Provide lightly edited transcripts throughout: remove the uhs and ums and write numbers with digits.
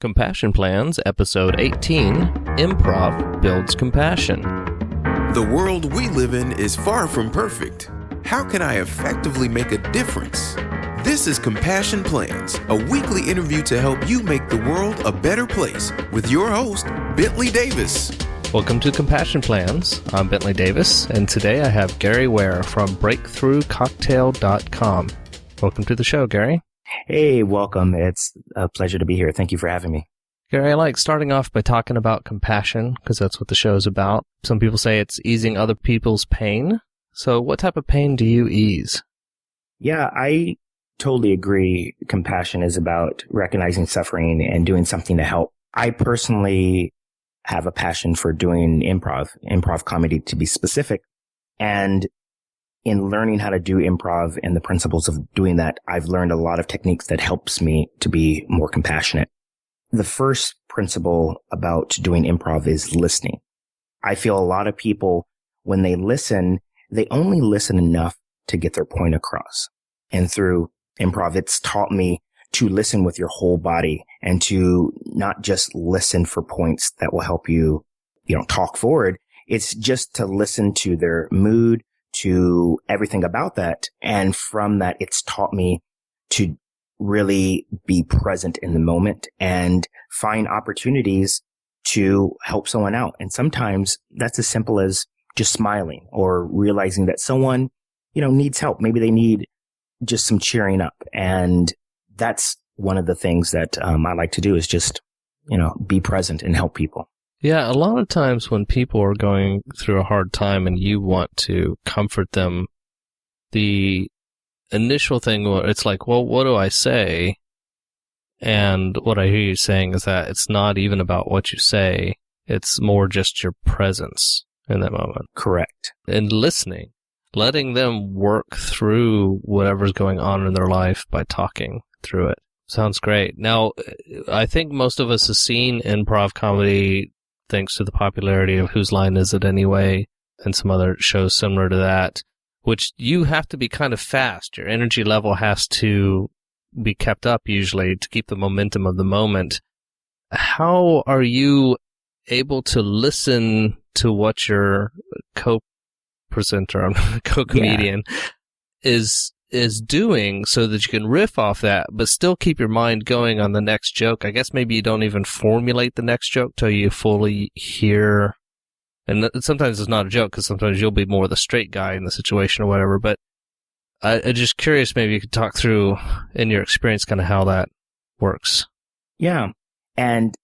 Compassion Plans, Episode 18, Improv Builds Compassion. The world we live in is far from perfect. How can I effectively make a difference? This is Compassion Plans, a weekly interview to help you make the world a better place with your host, Bentley Davis. Welcome to Compassion Plans. I'm Bentley Davis, and today I have Gary Ware from BreakthroughCocktail.com. Welcome to the show, Gary. Hey, welcome. It's a pleasure to be here. Thank you for having me. Gary, I like starting off by talking about compassion, because that's what the show is about. Some people say it's easing other people's pain. So what type of pain do you ease? Yeah, I totally agree. Compassion is about recognizing suffering and doing something to help. I personally have a passion for doing improv comedy to be specific. And in learning how to do improv and the principles of doing that, I've learned a lot of techniques that helps me to be more compassionate. The first principle about doing improv is listening. I feel a lot of people, when they listen, they only listen enough to get their point across. And through improv, it's taught me to listen with your whole body and to not just listen for points that will help you, talk forward. It's just to listen to their mood, to everything about that. And from that, it's taught me to really be present in the moment and find opportunities to help someone out. And sometimes that's as simple as just smiling or realizing that someone, needs help. Maybe they need just some cheering up. And that's one of the things that I like to do is just, be present and help people. Yeah, a lot of times when people are going through a hard time and you want to comfort them, the initial thing, it's like, well, what do I say? And what I hear you saying is that it's not even about what you say. It's more just your presence in that moment. Correct. And listening, letting them work through whatever's going on in their life by talking through it. Sounds great. Now, I think most of us have seen improv comedy thanks to the popularity of Whose Line Is It Anyway? And some other shows similar to that, which you have to be kind of fast. Your energy level has to be kept up usually to keep the momentum of the moment. How are you able to listen to what your co-presenter, co-comedian is doing so that you can riff off that, but still keep your mind going on the next joke? I guess maybe you don't even formulate the next joke till you fully hear. And sometimes it's not a joke because sometimes you'll be more the straight guy in the situation or whatever. But I'm just curious, maybe you could talk through in your experience kind of how that works. Yeah. And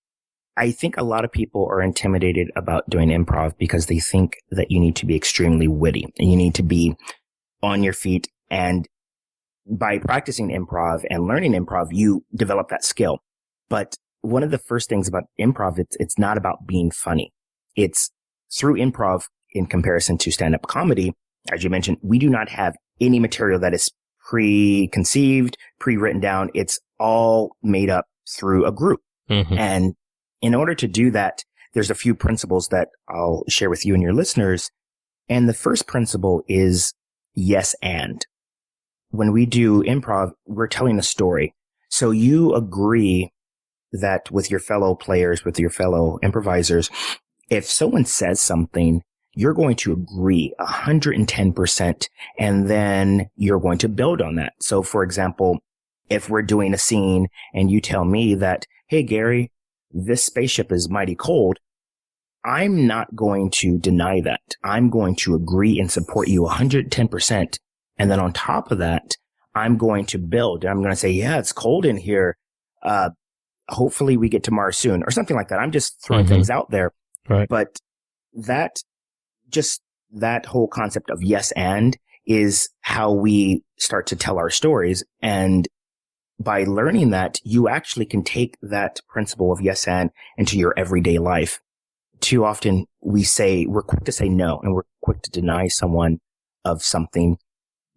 I think a lot of people are intimidated about doing improv because they think that you need to be extremely witty and you need to be on your feet. And by practicing improv and learning improv, you develop that skill. But one of the first things about improv, it's not about being funny. It's through improv in comparison to stand-up comedy. As you mentioned, we do not have any material that is preconceived, pre-written down. It's all made up through a group. Mm-hmm. And in order to do that, there's a few principles that I'll share with you and your listeners. And the first principle is yes and. When we do improv, we're telling a story. So you agree that with your fellow players, with your fellow improvisers, if someone says something, you're going to agree 110%, and then you're going to build on that. So for example, if we're doing a scene and you tell me that, hey, Gary, this spaceship is mighty cold, I'm not going to deny that. I'm going to agree and support you 110%. And then on top of that, I'm going to build. I'm going to say, yeah, it's cold in here. Hopefully we get to Mars soon or something like that. I'm just throwing things out there. Right. But that whole concept of yes and is how we start to tell our stories. And by learning that, you actually can take that principle of yes and into your everyday life. Too often we're quick to say no and we're quick to deny someone of something.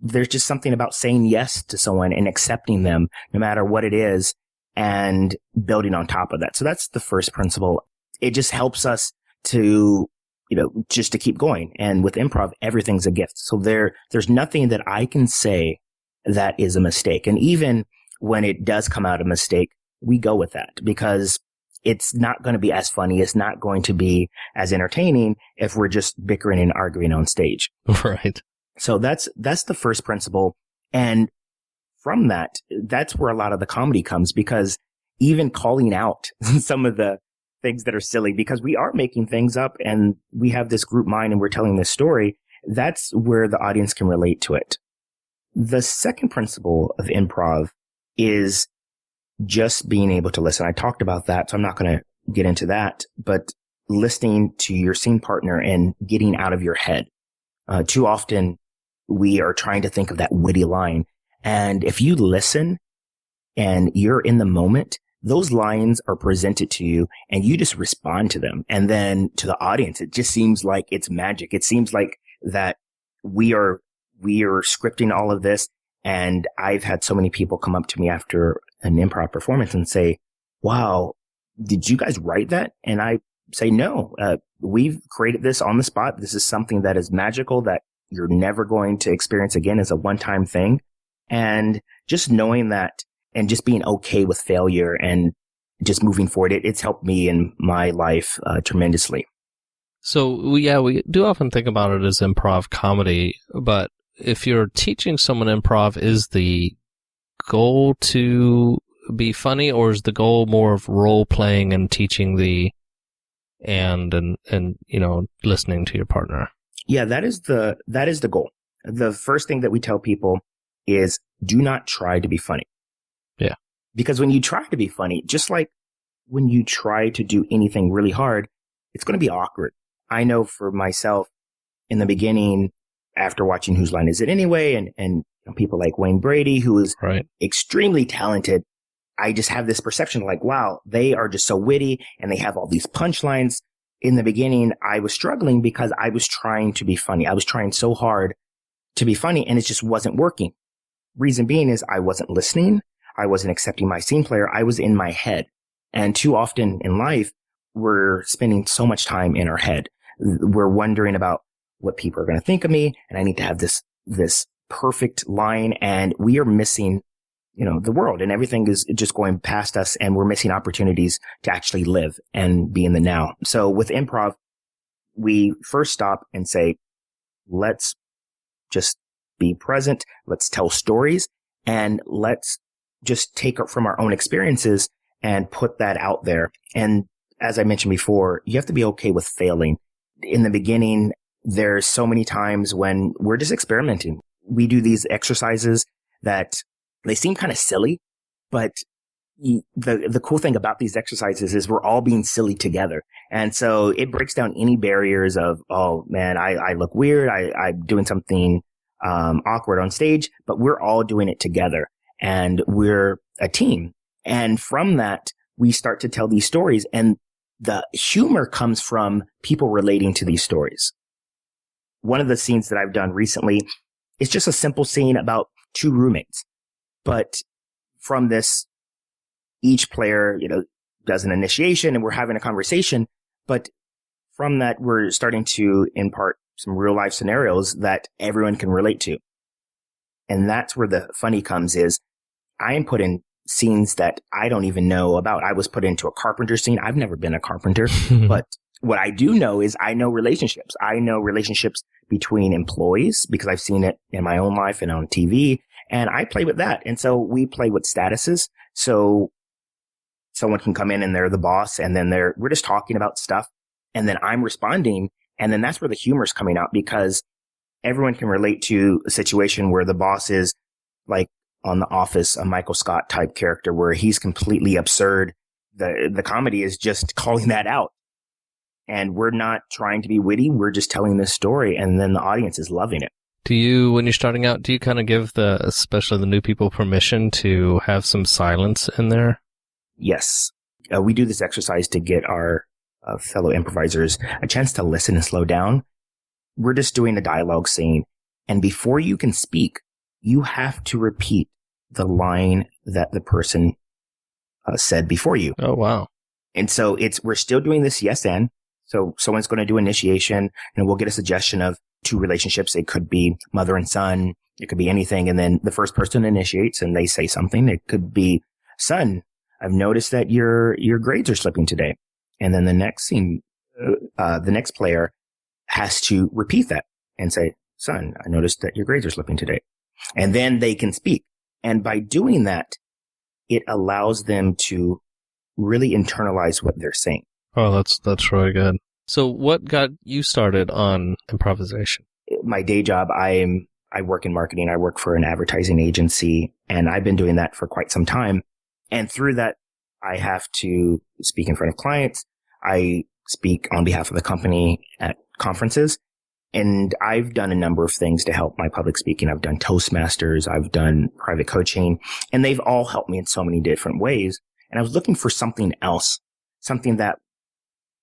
There's just something about saying yes to someone and accepting them no matter what it is and building on top of that. So that's the first principle. It just helps us to, just to keep going. And with improv, everything's a gift. So there's nothing that I can say that is a mistake. And even when it does come out a mistake, we go with that because it's not going to be as funny. It's not going to be as entertaining if we're just bickering and arguing on stage. Right. So that's the first principle. And from that, that's where a lot of the comedy comes, because even calling out some of the things that are silly, because we are making things up and we have this group mind and we're telling this story, that's where the audience can relate to it. The second principle of improv is just being able to listen. I talked about that, so I'm not going to get into that, but listening to your scene partner and getting out of your head. Too often we are trying to think of that witty line. And if you listen and you're in the moment, those lines are presented to you and you just respond to them. And then to the audience, it just seems like it's magic. It seems like that we are scripting all of this. And I've had so many people come up to me after an improv performance and say, wow, did you guys write that? And I say, no, we've created this on the spot. This is something that is magical that you're never going to experience again as a one-time thing. And just knowing that and just being okay with failure and just moving forward, it's helped me in my life tremendously. So, we do often think about it as improv comedy, but if you're teaching someone improv, is the goal to be funny, or is the goal more of role playing and teaching and listening to your partner? Yeah, that is the goal. The first thing that we tell people is do not try to be funny. Yeah. Because when you try to be funny, just like when you try to do anything really hard, it's going to be awkward. I know for myself in the beginning, after watching Whose Line Is It Anyway? And people like Wayne Brady, who is extremely talented, I just have this perception like, wow, they are just so witty and they have all these punchlines. In the beginning, I was struggling because I was trying to be funny. I was trying so hard to be funny and it just wasn't working. Reason being is I wasn't listening. I wasn't accepting my scene player. I was in my head. And too often in life, we're spending so much time in our head. We're wondering about what people are going to think of me. And I need to have this perfect line. And we are missing, the world, and everything is just going past us, and we're missing opportunities to actually live and be in the now. So with improv, we first stop and say, let's just be present. Let's tell stories, and let's just take it from our own experiences and put that out there. And as I mentioned before, you have to be okay with failing. In the beginning, there's so many times when we're just experimenting. We do these exercises that they seem kind of silly, but the cool thing about these exercises is we're all being silly together. And so it breaks down any barriers of, oh man, I look weird. I'm doing something awkward on stage, but we're all doing it together and we're a team. And from that, we start to tell these stories, and the humor comes from people relating to these stories. One of the scenes that I've done recently is just a simple scene about two roommates. But from this, each player, does an initiation and we're having a conversation. But from that, we're starting to impart some real life scenarios that everyone can relate to. And that's where the funny comes is I am put in scenes that I don't even know about. I was put into a carpenter scene. I've never been a carpenter, but what I do know is I know relationships. I know relationships between employees because I've seen it in my own life and on TV. And I play with that. And so we play with statuses. So someone can come in and they're the boss, and then we're just talking about stuff. And then I'm responding. And then that's where the humor is coming out, because everyone can relate to a situation where the boss is like on The Office, a Michael Scott type character where he's completely absurd. The comedy is just calling that out. And we're not trying to be witty. We're just telling this story. And then the audience is loving it. Do you, when you're starting out, do you kind of give especially the new people, permission to have some silence in there? Yes. We do this exercise to get our fellow improvisers a chance to listen and slow down. We're just doing a dialogue scene. And before you can speak, you have to repeat the line that the person said before you. Oh, wow. And so we're still doing this yes and. So someone's going to do initiation, and we'll get a suggestion of two relationships. It could be mother and son. It could be anything. And then the first person initiates and they say something. It could be, son, I've noticed that your grades are slipping today. And then the next scene, the next player has to repeat that and say, son, I noticed that your grades are slipping today. And then they can speak. And by doing that, it allows them to really internalize what they're saying. Oh, that's really good. So what got you started on improvisation? My day job, I work in marketing. I work for an advertising agency, and I've been doing that for quite some time. And through that, I have to speak in front of clients. I speak on behalf of the company at conferences. And I've done a number of things to help my public speaking. I've done Toastmasters. I've done private coaching, and they've all helped me in so many different ways. And I was looking for something else, something that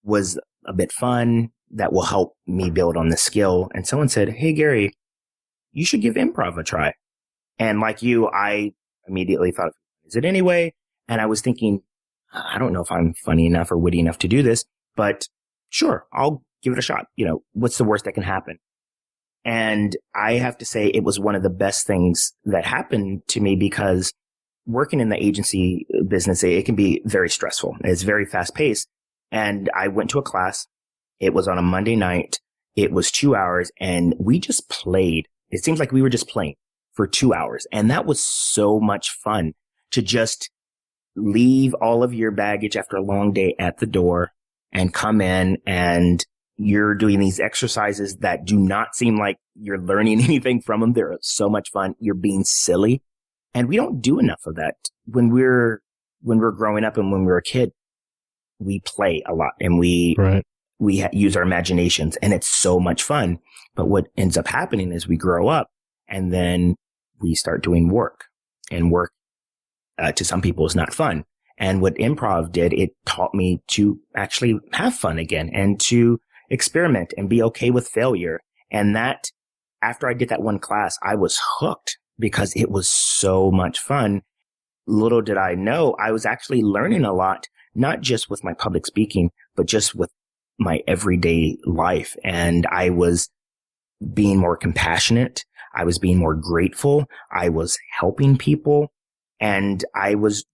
was a bit fun, that will help me build on the skill. And someone said, hey, Gary, you should give improv a try. And like you, I immediately thought, is it anyway? And I was thinking, I don't know if I'm funny enough or witty enough to do this, but sure, I'll give it a shot. What's the worst that can happen? And I have to say it was one of the best things that happened to me, because working in the agency business, it can be very stressful. It's very fast paced. And I went to a class. It was on a Monday night. It was 2 hours, and we just played. It seems like we were just playing for 2 hours. And that was so much fun to just leave all of your baggage after a long day at the door and come in, and you're doing these exercises that do not seem like you're learning anything from them. They're so much fun. You're being silly. And we don't do enough of that. When we're growing up and when we're a kid, we play a lot, and we use our imaginations, and it's so much fun. But what ends up happening is we grow up, and then we start doing work, and work to some people is not fun. And what improv did, it taught me to actually have fun again, and to experiment and be okay with failure. And that, after I did that one class, I was hooked, because it was so much fun. Little did I know, I was actually learning a lot, not just with my public speaking, but just with my everyday life. And I was being more compassionate. I was being more grateful. I was helping people, and I was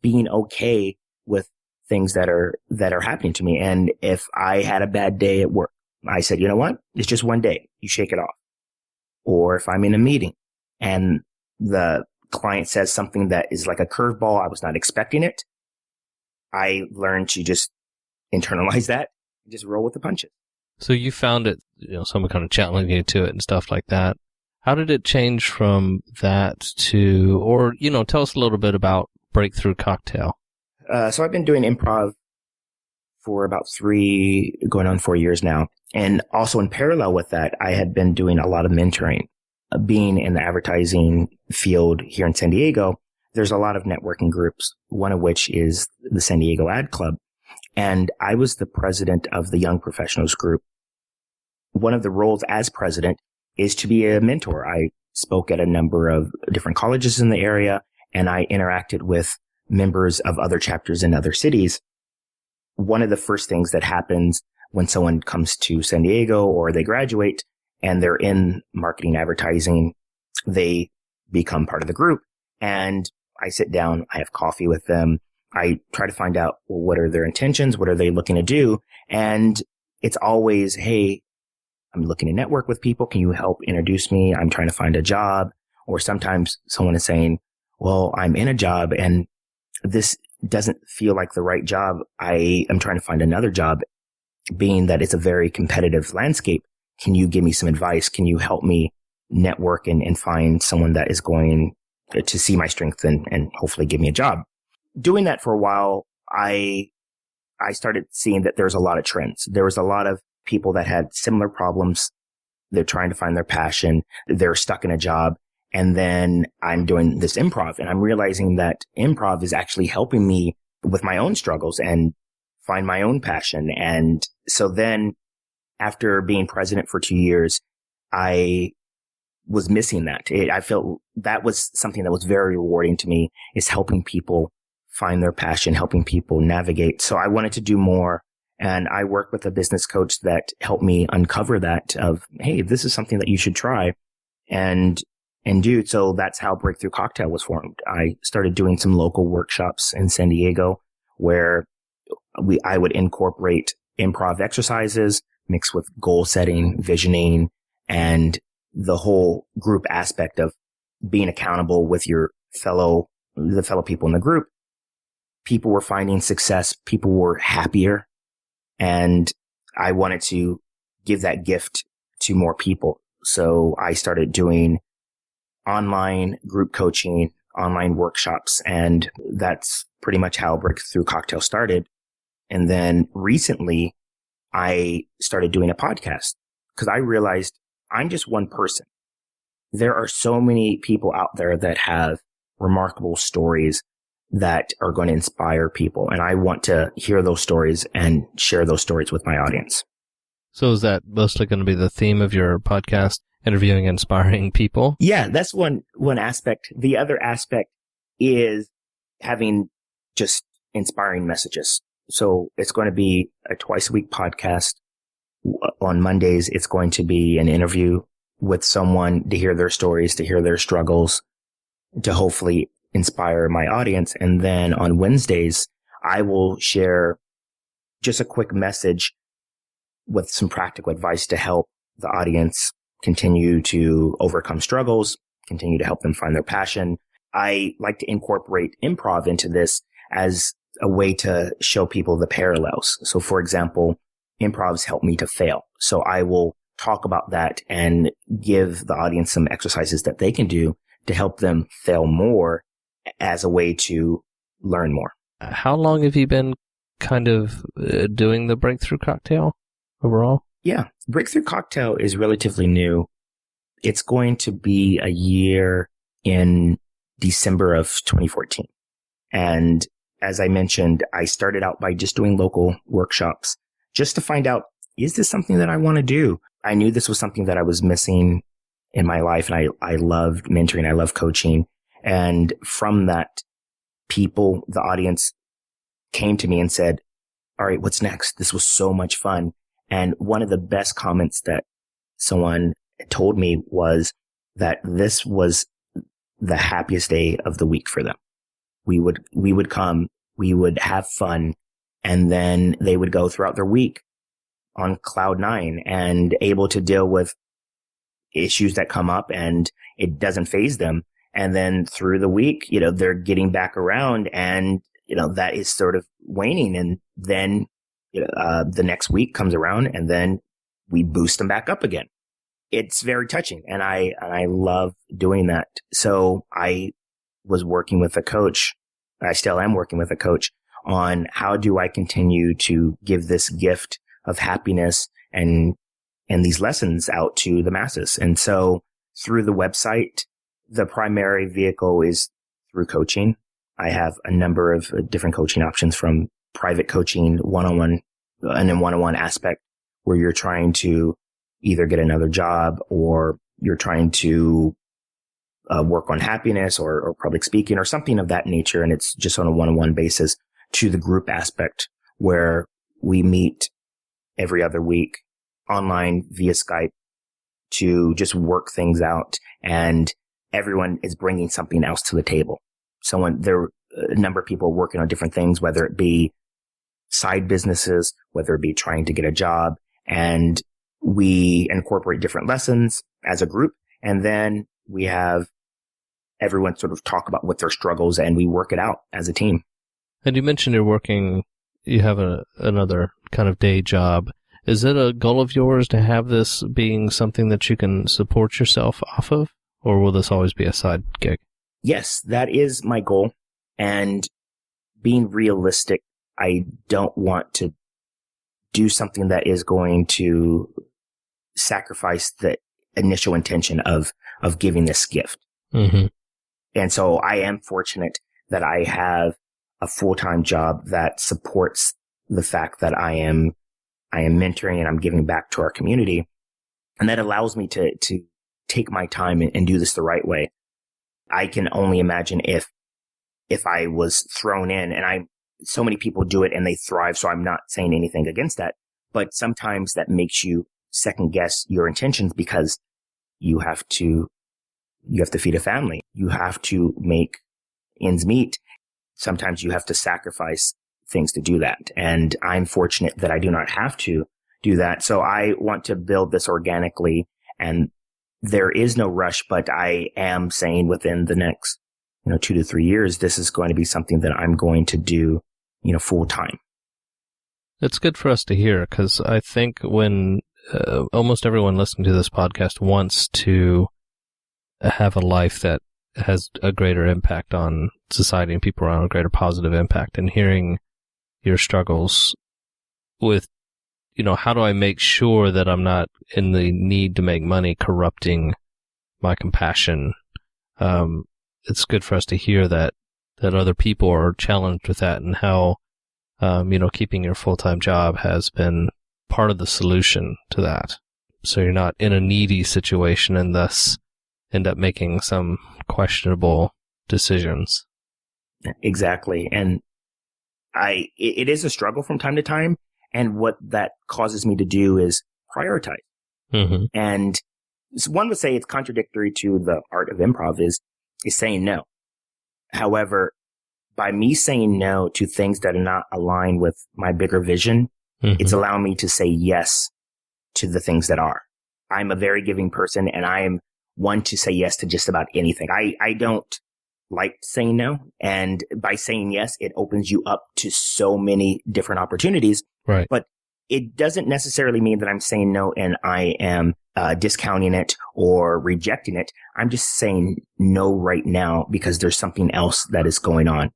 being okay with things that are happening to me. And if I had a bad day at work, I said, you know what? It's just one day. You shake it off. Or if I'm in a meeting and the client says something that is like a curveball, I was not expecting it, I learned to just internalize that and just roll with the punches. So you found it, someone kind of challenging you to it and stuff like that. How did it change from that to, or, tell us a little bit about Breakthrough Cocktail. So I've been doing improv for about going on 4 years now. And also in parallel with that, I had been doing a lot of mentoring. Being in the advertising field here in San Diego, there's a lot of networking groups, one of which is the San Diego Ad Club. And I was the president of the Young Professionals group. One of the roles as president is to be a mentor. I spoke at a number of different colleges in the area, and I interacted with members of other chapters in other cities. One of the first things that happens when someone comes to San Diego or they graduate and they're in marketing advertising, they become part of the group. And I sit down, I have coffee with them. I try to find out, well, what are their intentions? What are they looking to do? And it's always, hey, I'm looking to network with people. Can you help introduce me? I'm trying to find a job. Or sometimes someone is saying, well, I'm in a job and this doesn't feel like the right job. I am trying to find another job, being that it's a very competitive landscape. Can you give me some advice? Can you help me network and find someone that is going to see my strength and hopefully give me a job? Doing that for a while, I started seeing that there's a lot of trends. There was a lot of people that had similar problems. They're trying to find their passion. They're stuck in a job. And then I'm doing this improv, and I'm realizing that improv is actually helping me with my own struggles and find my own passion. And so then after being president for 2 years, I was missing that. I felt that was something that was very rewarding to me, is helping people find their passion, helping people navigate. So I wanted to do more. And I work with a business coach that helped me uncover that of, hey, this is something that you should try. And And dude, so that's how Breakthrough Cocktail was formed. I started doing some local workshops in San Diego where I would incorporate improv exercises mixed with goal setting, visioning, and the whole group aspect of being accountable with the fellow people in the group. People were finding success. People were happier. And I wanted to give that gift to more people. So I started doing online group coaching, online workshops, and that's pretty much how Breakthrough Cocktail started. And then recently I started doing a podcast because I realized I'm just one person. There are so many people out there that have remarkable stories that are going to inspire people. And I want to hear those stories and share those stories with my audience. So is that mostly going to be the theme of your podcast, interviewing inspiring people? Yeah, that's one aspect. The other aspect is having just inspiring messages. So it's going to be a twice a week podcast. On Mondays, it's going to be an interview with someone to hear their stories, to hear their struggles, to hopefully inspire my audience. And then on Wednesdays, I will share just a quick message with some practical advice to help the audience continue to overcome struggles, continue to help them find their passion. I like to incorporate improv into this as a way to show people the parallels. So for example, improv's helped me to fail. So I will talk about that and give the audience some exercises that they can do to help them fail more as a way to learn more. How long have you been kind of doing the Breakthrough Cocktail overall? Yeah, Breakthrough Cocktail is relatively new. It's going to be a year in December of 2014. And as I mentioned, I started out by just doing local workshops just to find out, is this something that I want to do? I knew this was something that I was missing in my life. And I loved mentoring. I love coaching. And from that, the audience came to me and said, all right, what's next? This was so much fun. And one of the best comments that someone told me was that this was the happiest day of the week for them. We would come, we would have fun, and then they would go throughout their week on cloud nine and able to deal with issues that come up, and it doesn't faze them. And then through the week, they're getting back around, and, that is sort of waning. And then, the next week comes around, and then we boost them back up again. It's very touching. And I love doing that. So I was working with a coach. I still am working with a coach on how do I continue to give this gift of happiness and these lessons out to the masses. And so through the website, the primary vehicle is through coaching. I have a number of different coaching options, from private coaching, one-on-one, and then one-on-one aspect where you're trying to either get another job or you're trying to work on happiness or public speaking or something of that nature. And it's just on a one-on-one basis, to the group aspect where we meet every other week online via Skype to just work things out. And everyone is bringing something else to the table. A number of people working on different things, whether it be side businesses, whether it be trying to get a job. And we incorporate different lessons as a group. And then we have everyone sort of talk about what their struggles, and we work it out as a team. And you mentioned you have another kind of day job. Is it a goal of yours to have this being something that you can support yourself off of? Or will this always be a side gig? Yes, that is my goal. And being realistic, I don't want to do something that is going to sacrifice the initial intention of giving this gift. Mm-hmm. And so I am fortunate that I have a full-time job that supports the fact that I am mentoring and I'm giving back to our community. And that allows me to take my time and do this the right way. I can only imagine if I was thrown in, and so many people do it and they thrive. So I'm not saying anything against that, but sometimes that makes you second guess your intentions because you have to You have to feed a family. You have to make ends meet. Sometimes you have to sacrifice things to do that. And I'm fortunate that I do not have to do that. So I want to build this organically, and there is no rush, but I am saying within the next, 2 to 3 years, this is going to be something that I'm going to do, full time. It's good for us to hear, because I think when almost everyone listening to this podcast wants to have a life that has a greater impact on society and people around, a greater positive impact, and hearing your struggles with, how do I make sure that I'm not in the need to make money corrupting my compassion? It's good for us to hear that other people are challenged with that, and how, keeping your full-time job has been part of the solution to that. So you're not in a needy situation and thus end up making some questionable decisions. Exactly. And it is a struggle from time to time. And what that causes me to do is prioritize. Mm-hmm. And one would say it's contradictory to the art of improv is saying no. However, by me saying no to things that are not aligned with my bigger vision, mm-hmm. it's allowing me to say yes to the things that are. I'm a very giving person, and I am one to say yes to just about anything. I don't like saying no. And by saying yes, it opens you up to so many different opportunities. Right. But it doesn't necessarily mean that I'm saying no and I am discounting it or rejecting it. I'm just saying no right now because there's something else that is going on.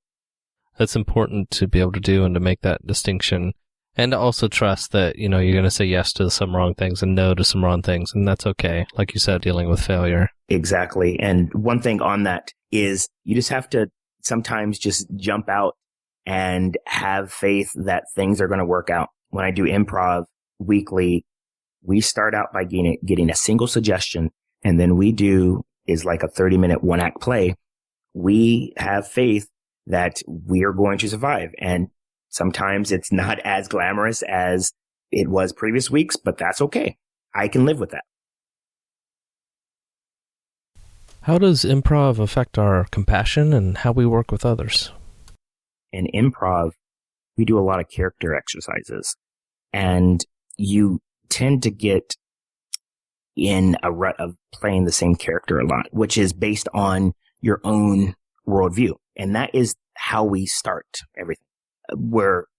That's important to be able to do and to make that distinction, and to also trust that, you're going to say yes to some wrong things and no to some wrong things. And that's okay. Like you said, dealing with failure. Exactly. And one thing on that is you just have to sometimes just jump out and have faith that things are going to work out. When I do improv weekly, we start out by getting a single suggestion, and then we do is like a 30-minute one-act play. We have faith that we are going to survive. And sometimes it's not as glamorous as it was previous weeks, but that's okay. I can live with that. How does improv affect our compassion and how we work with others? In improv, we do a lot of character exercises, and you tend to get in a rut of playing the same character a lot, which is based on your own worldview. And that is how we start everything.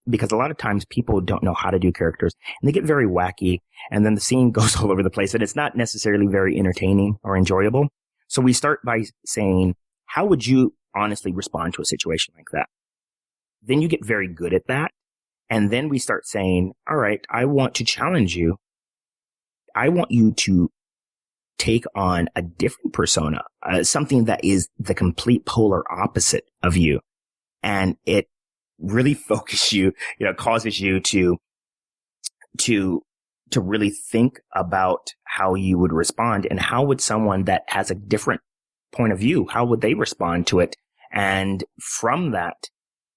Because a lot of times people don't know how to do characters, and they get very wacky, and then the scene goes all over the place, and it's not necessarily very entertaining or enjoyable. So we start by saying, how would you honestly respond to a situation like that? Then you get very good at that. And then we start saying, all right, I want to challenge you. I want you to take on a different persona, something that is the complete polar opposite of you. And it really focuses you, causes you to really think about how you would respond, and how would someone that has a different point of view, how would they respond to it? And from that,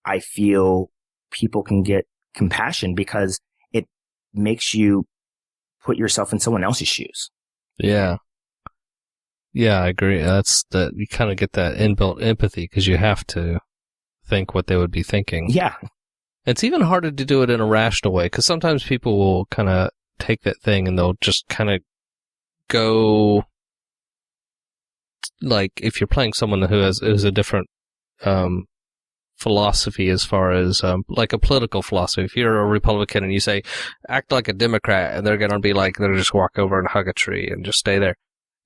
I feel people can get compassion because it makes you put yourself in someone else's shoes. Yeah. Yeah, I agree. That's that you kind of get that inbuilt empathy because you have to think what they would be thinking. Yeah. It's even harder to do it in a rational way because sometimes people will kind of take that thing and they'll just kind of go, like if you're playing someone who has a different philosophy as far as like a political philosophy. If you're a Republican and you say act like a Democrat, and they're going to be like they'll just walk over and hug a tree and just stay there,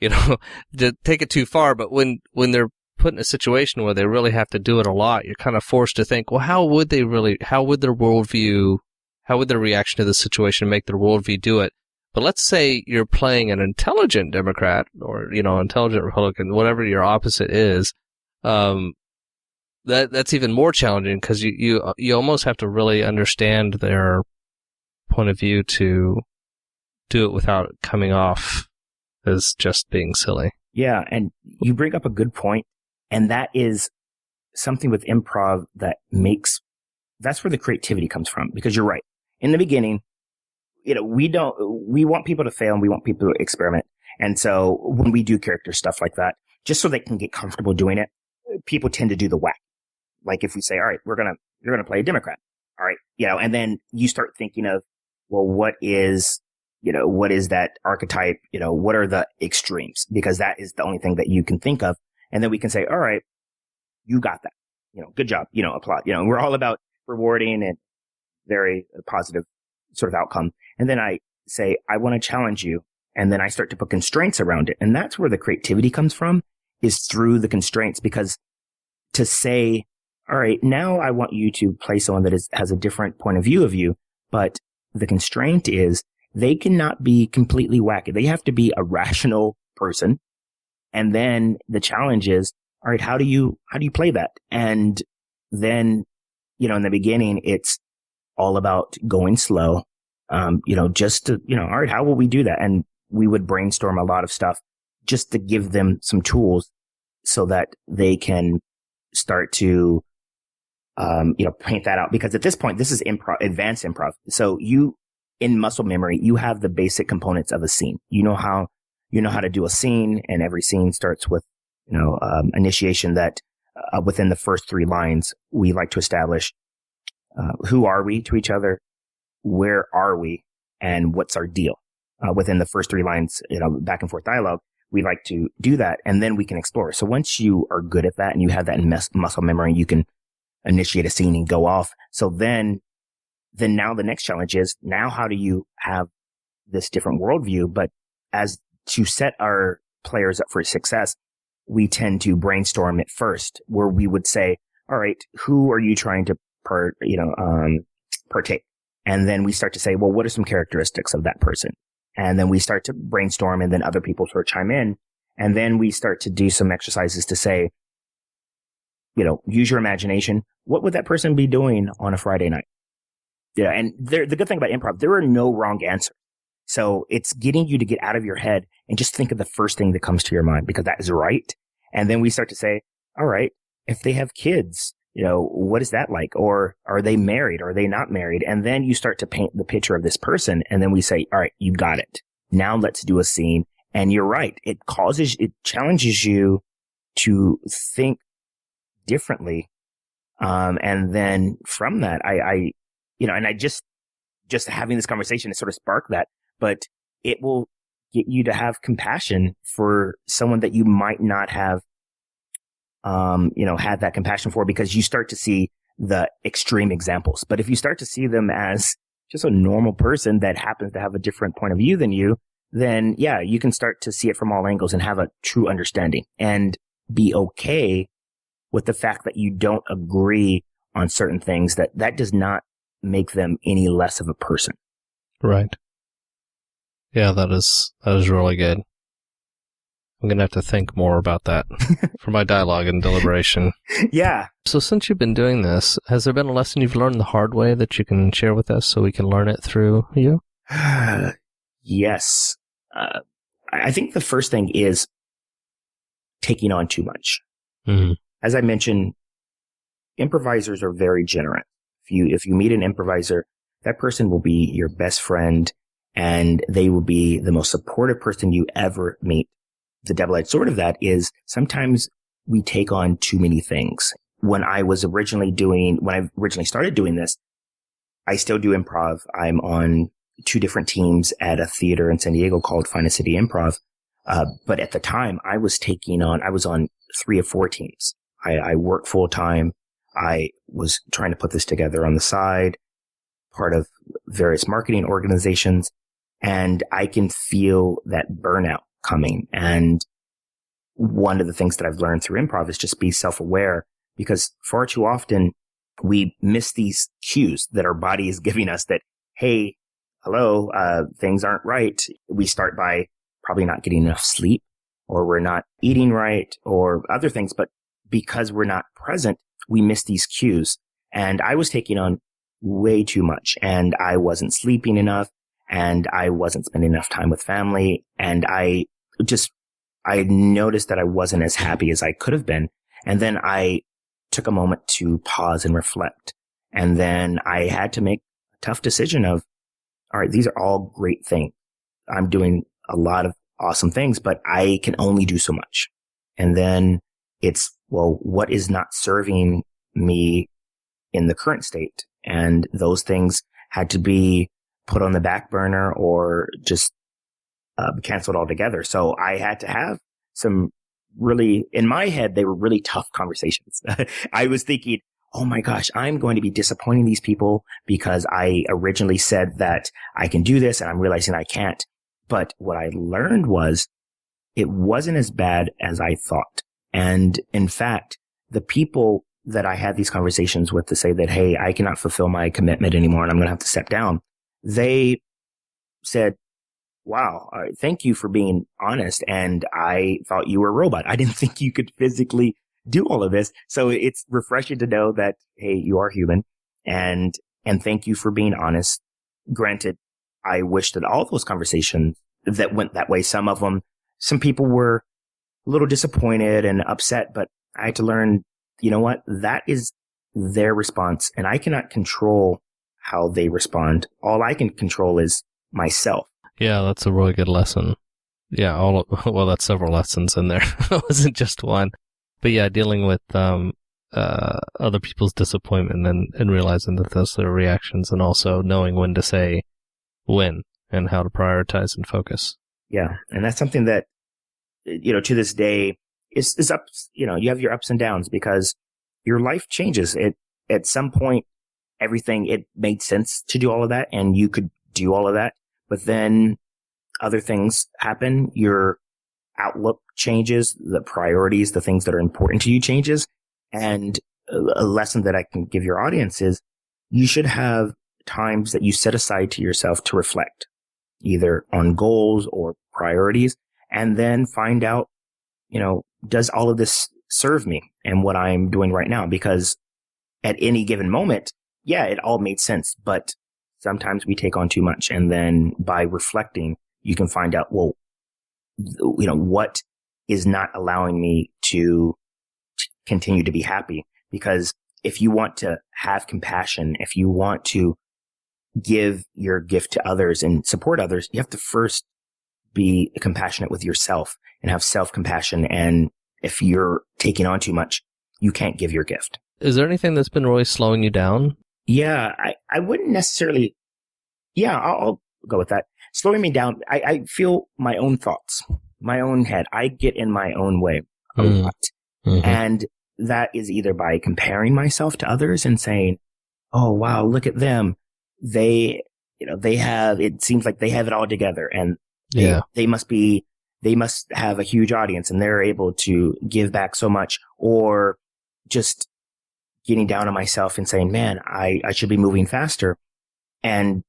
to take it too far. But when they're put in a situation where they really have to do it a lot, you're kind of forced to think, well, how would their worldview, how would their reaction to the situation make their worldview do it? But let's say you're playing an intelligent Democrat or, intelligent Republican, whatever your opposite is, that's even more challenging because you almost have to really understand their point of view to do it without coming off as just being silly. Yeah, and you bring up a good point, and that is something with improv that's where the creativity comes from, because you're right. In the beginning, we want people to fail and we want people to experiment. And so when we do character stuff like that, just so they can get comfortable doing it, people tend to do the whack. Like if we say, all right, you're going to play a Democrat. All right. And then you start thinking of, well, what is that archetype? What are the extremes? Because that is the only thing that you can think of. And then we can say, all right, you got that. Good job. Applaud. We're all about rewarding and very positive sort of outcome. And then I say, I want to challenge you. And then I start to put constraints around it. And that's where the creativity comes from, is through the constraints. Because to say, all right, now I want you to play someone that has a different point of view of you. But the constraint is they cannot be completely wacky. They have to be a rational person. And then the challenge is, all right, how do you play that? And then, in the beginning, it's all about going slow. Just to, all right, how will we do that? And we would brainstorm a lot of stuff just to give them some tools so that they can start to, paint that out. Because at this point, this is improv, advanced improv. So in muscle memory, you have the basic components of a scene. You know how to do a scene, and every scene starts with, initiation that, within the first 3 lines, we like to establish, who are we to each other? Where are we? And what's our deal? Within the first 3 lines, back and forth dialogue, we like to do that, and then we can explore. So once you are good at that and you have that in muscle memory, you can initiate a scene and go off. So then now the next challenge is, now how do you have this different worldview? But as to set our players up for success, we tend to brainstorm it first, where we would say, all right, who are you trying to partake? And then we start to say, well, what are some characteristics of that person? And then we start to brainstorm, and then other people sort of chime in. And then we start to do some exercises to say, use your imagination. What would that person be doing on a Friday night? Yeah. And the good thing about improv, there are no wrong answers. So it's getting you to get out of your head and just think of the first thing that comes to your mind, because that is right. And then we start to say, all right, if they have kids, what is that like? Or are they married? Are they not married? And then you start to paint the picture of this person. And then we say, all right, you got it. Now let's do a scene. And you're right. It challenges you to think differently. And then from that, and I just having this conversation to sort of spark that, but it will get you to have compassion for someone that you might not have, had that compassion for, because you start to see the extreme examples. But if you start to see them as just a normal person that happens to have a different point of view than you, then yeah, you can start to see it from all angles and have a true understanding and be okay with the fact that you don't agree on certain things. That does not make them any less of a person. Right. Yeah, that is really good. I'm going to have to think more about that for my dialogue and deliberation. Yeah. So since you've been doing this, has there been a lesson you've learned the hard way that you can share with us so we can learn it through you? Yes. I think the first thing is taking on too much. Mm-hmm. As I mentioned, improvisers are very generous. If you meet an improviser, that person will be your best friend, and they will be the most supportive person you ever meet. The double-edged sword of that is sometimes we take on too many things. When I originally started doing this, I still do improv. I'm on 2 different teams at a theater in San Diego called Fina City Improv. But at the time I was on 3 or 4 teams. I work full time. I was trying to put this together on the side, part of various marketing organizations, and I can feel that burnout coming. And one of the things that I've learned through improv is just be self-aware, because far too often we miss these cues that our body is giving us that, hey, hello, things aren't right. We start by probably not getting enough sleep, or we're not eating right, or other things. But because we're not present, we miss these cues. And I was taking on way too much, and I wasn't sleeping enough, and I wasn't spending enough time with family. And I noticed that I wasn't as happy as I could have been. And then I took a moment to pause and reflect. And then I had to make a tough decision of, all right, these are all great things. I'm doing a lot of awesome things, but I can only do so much. And then it's, well, what is not serving me in the current state? And those things had to be put on the back burner or just canceled altogether. So I had to have some really, in my head, they were really tough conversations. I was thinking, oh my gosh, I'm going to be disappointing these people because I originally said that I can do this and I'm realizing I can't. But what I learned was it wasn't as bad as I thought. And in fact, the people that I had these conversations with to say that, hey, I cannot fulfill my commitment anymore and I'm going to have to step down, they said, wow, thank you for being honest. And I thought you were a robot. I didn't think you could physically do all of this. So it's refreshing to know that, hey, you are human. And thank you for being honest. Granted, I wish that all those conversations that went that way, some people were a little disappointed and upset, but I had to learn, you know what? That is their response. And I cannot control how they respond. All I can control is myself. Yeah, that's a really good lesson. Yeah, well, that's several lessons in there. It wasn't just one. But yeah, dealing with other people's disappointment and realizing that those are their reactions, and also knowing when to say when and how to prioritize and focus. Yeah, and that's something that, to this day is up. You have your ups and downs because your life changes. At some point, it made sense to do all of that, and you could do all of that. But then other things happen. Your outlook changes, the priorities, the things that are important to you changes. And a lesson that I can give your audience is you should have times that you set aside to yourself to reflect, either on goals or priorities, and then find out, does all of this serve me and what I'm doing right now? Because at any given moment, yeah, it all made sense, but sometimes we take on too much. And then by reflecting, you can find out, well, what is not allowing me to continue to be happy? Because if you want to have compassion, if you want to give your gift to others and support others, you have to first be compassionate with yourself and have self-compassion. And if you're taking on too much, you can't give your gift. Is there anything that's been really slowing you down? Yeah, I wouldn't necessarily. Yeah, I'll go with that. Slowing me down. I feel my own thoughts, my own head. I get in my own way a lot. Mm-hmm. And that is either by comparing myself to others and saying, oh, wow, look at them. It seems like they have it all together and they must have a huge audience and they're able to give back so much, or just getting down on myself and saying, man, I should be moving faster. And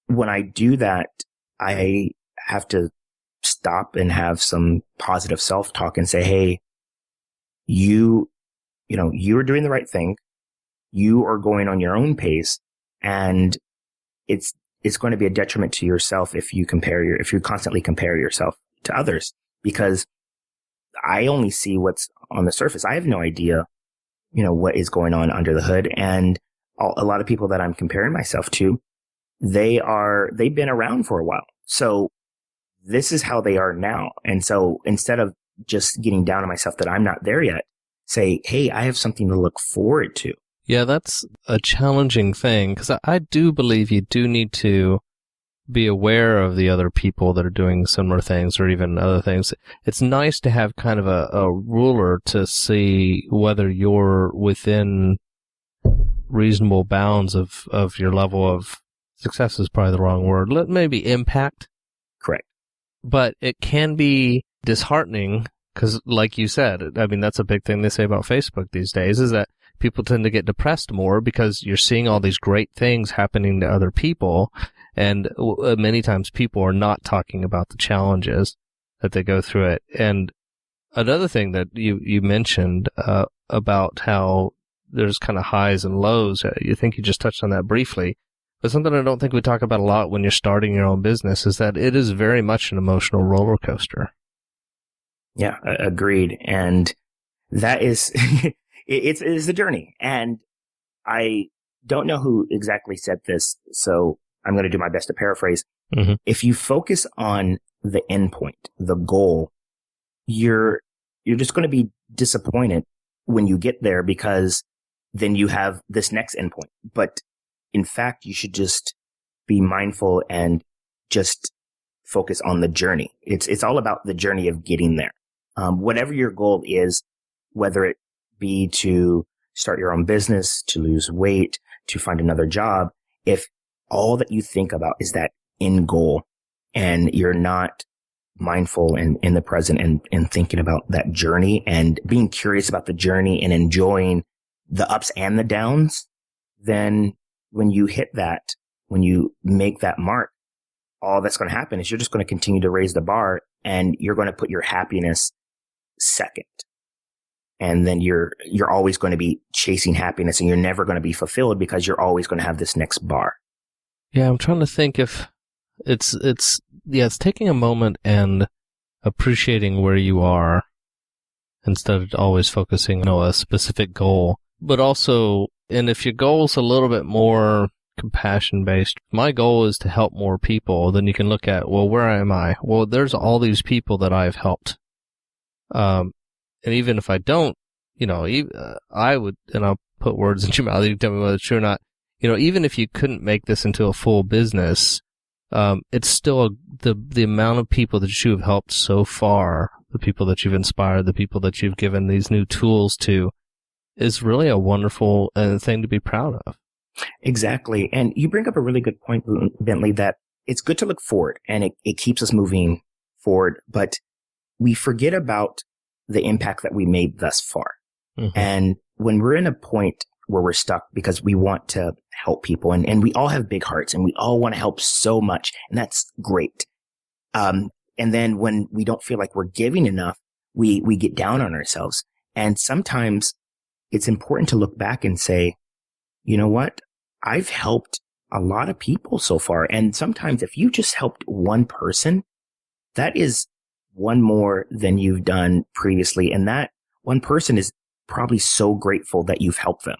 when I do that, I have to stop and have some positive self-talk and say, hey, you are doing the right thing. You are going on your own pace, and it's going to be a detriment to yourself if you constantly compare yourself to others, because I only see what's on the surface. I have no idea, what is going on under the hood. And a lot of people that I'm comparing myself to, they've been around for a while. So this is how they are now. And so instead of just getting down on myself that I'm not there yet, say, hey, I have something to look forward to. Yeah, that's a challenging thing, because I do believe you do need to be aware of the other people that are doing similar things or even other things. It's nice to have kind of a ruler to see whether you're within reasonable bounds of your level of success is probably the wrong word. Maybe impact. Correct. But it can be disheartening because, like you said, I mean, that's a big thing they say about Facebook these days, is that people tend to get depressed more because you're seeing all these great things happening to other people. And many times people are not talking about the challenges that they go through it. And another thing that you mentioned about how there's kind of highs and lows, you think you just touched on that briefly, but something I don't think we talk about a lot when you're starting your own business is that it is very much an emotional roller coaster. Yeah, agreed. And that is, it's a journey. And I don't know who exactly said this, so I'm going to do my best to paraphrase. Mm-hmm. If you focus on the end point, the goal, you're you're just going to be disappointed when you get there because then you have this next endpoint. But in fact, you should just be mindful and just focus on the journey. It's all about the journey of getting there. Whatever your goal is, whether it be to start your own business, to lose weight, to find another job, if all that you think about is that end goal and you're not mindful and in the present and thinking about that journey and being curious about the journey and enjoying the ups and the downs, then when you hit that, when you make that mark, all that's going to happen is you're just going to continue to raise the bar and you're going to put your happiness second. And then you're always going to be chasing happiness and you're never going to be fulfilled because you're always going to have this next bar. Yeah, I'm trying to think if it's taking a moment and appreciating where you are instead of always focusing on a specific goal. But also, and if your goal is a little bit more compassion based, my goal is to help more people, then you can look at, well, where am I? Well, there's all these people that I've helped. And even if I don't, I would, and I'll put words in your mouth, you can tell me whether it's true or not, even if you couldn't make this into a full business, it's still the amount of people that you have helped so far, the people that you've inspired, the people that you've given these new tools to, is really a wonderful thing to be proud of. Exactly. And you bring up a really good point, Bentley, that it's good to look forward and it keeps us moving forward, but we forget about the impact that we made thus far. Mm-hmm. And when we're in a point where we're stuck because we want to help people and we all have big hearts and we all want to help so much, and that's great. And then when we don't feel like we're giving enough, we get down on ourselves. And sometimes it's important to look back and say, you know what? I've helped a lot of people so far. And sometimes if you just helped one person, that is one more than you've done previously. And that one person is probably so grateful that you've helped them.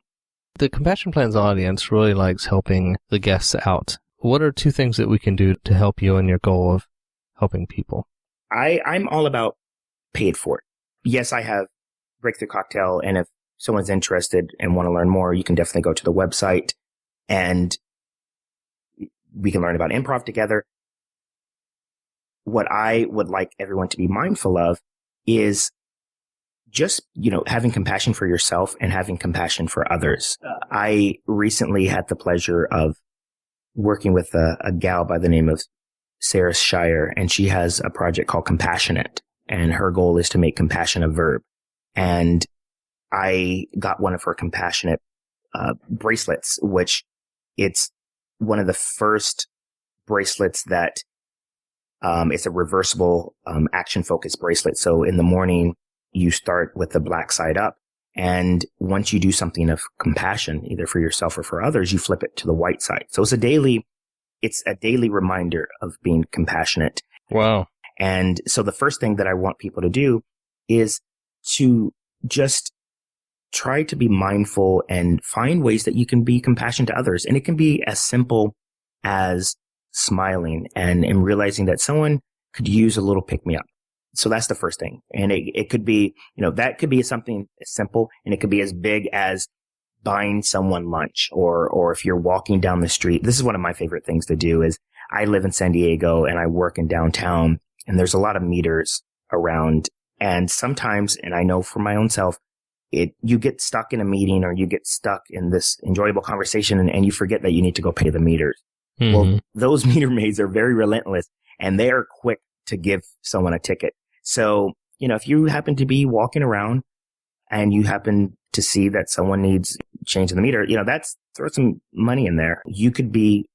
The Compassion Plans audience really likes helping the guests out. What are 2 things that we can do to help you in your goal of helping people? I'm all about pay it forward. Yes, I have Breakthrough Cocktail. And if someone's interested and want to learn more, you can definitely go to the website and we can learn about improv together. What I would like everyone to be mindful of is just, having compassion for yourself and having compassion for others. I recently had the pleasure of working with a gal by the name of Sarah Shire, and she has a project called Compassionate, and her goal is to make compassion a verb. And I got one of her Compassionate bracelets, which it's one of the first bracelets that it's a reversible action-focused bracelet. So in the morning, you start with the black side up. And once you do something of compassion, either for yourself or for others, you flip it to the white side. So it's a daily reminder of being compassionate. Wow. And so the first thing that I want people to do is to just try to be mindful and find ways that you can be compassionate to others. And it can be as simple as smiling and realizing that someone could use a little pick-me-up. So that's the first thing. And it could be, that could be something simple, and it could be as big as buying someone lunch or if you're walking down the street. This is one of my favorite things to do is I live in San Diego and I work in downtown, and there's a lot of meters around. And sometimes, and I know for my own self, you get stuck in a meeting or you get stuck in this enjoyable conversation and you forget that you need to go pay the meters. Mm-hmm. Well, those meter maids are very relentless and they are quick to give someone a ticket. So, if you happen to be walking around and you happen to see that someone needs change in the meter, throw some money in there. You could be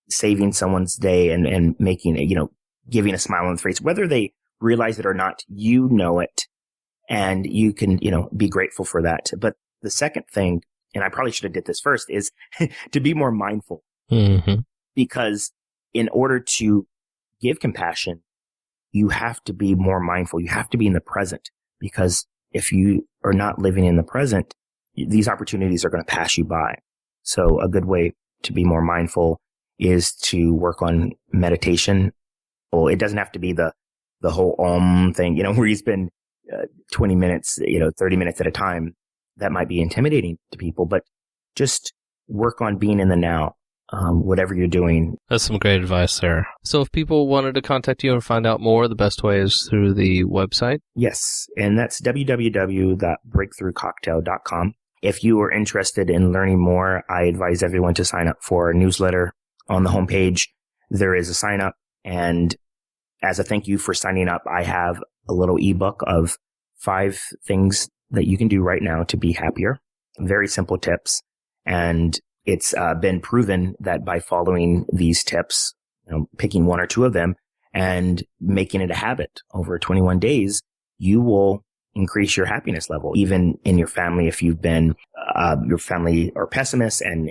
saving someone's day and making it, giving a smile on the face, whether they realize it or not, it. And you can, be grateful for that. But the second thing, and I probably should have did this first, is to be more mindful. Mm-hmm. Because in order to give compassion, you have to be more mindful. You have to be in the present, because if you are not living in the present, these opportunities are going to pass you by. So a good way to be more mindful is to work on meditation. Well, it doesn't have to be the whole thing, where you spend 20 minutes, 30 minutes at a time, that might be intimidating to people, but just work on being in the now, whatever you're doing. That's some great advice there. So if people wanted to contact you and find out more, the best way is through the website? Yes, and that's www.breakthroughcocktail.com. If you are interested in learning more, I advise everyone to sign up for a newsletter. On the homepage, there is a sign up, and as a thank you for signing up, I have a little ebook of 5 things that you can do right now to be happier. Very simple tips. And it's been proven that by following these tips, picking 1 or 2 of them and making it a habit over 21 days, you will increase your happiness level. Even in your family, if you've been, your family are pessimists and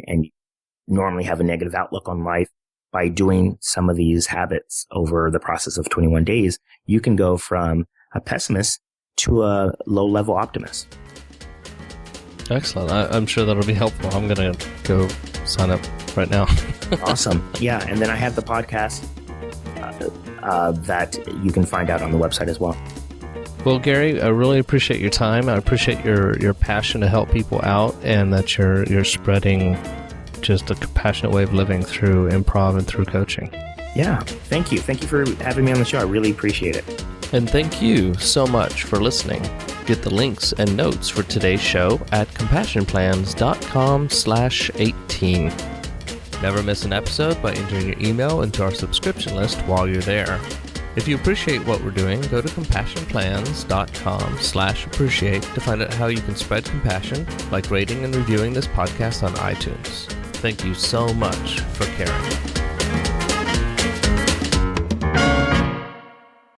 normally have a negative outlook on life, by doing some of these habits over the process of 21 days, you can go from a pessimist to a low-level optimist. Excellent. I'm sure that'll be helpful. I'm going to go sign up right now. Awesome. Yeah, and then I have the podcast that you can find out on the website as well. Well, Gary, I really appreciate your time. I appreciate your passion to help people out, and that you're spreading just a compassionate way of living through improv and through coaching. Yeah, thank you. Thank you for having me on the show. I really appreciate it. And thank you so much for listening. Get the links and notes for today's show at compassionplans.com/18. Never miss an episode by entering your email into our subscription list while you're there. If you appreciate what we're doing, go to compassionplans.com/appreciate to find out how you can spread compassion, like rating and reviewing this podcast on iTunes. Thank you so much for caring.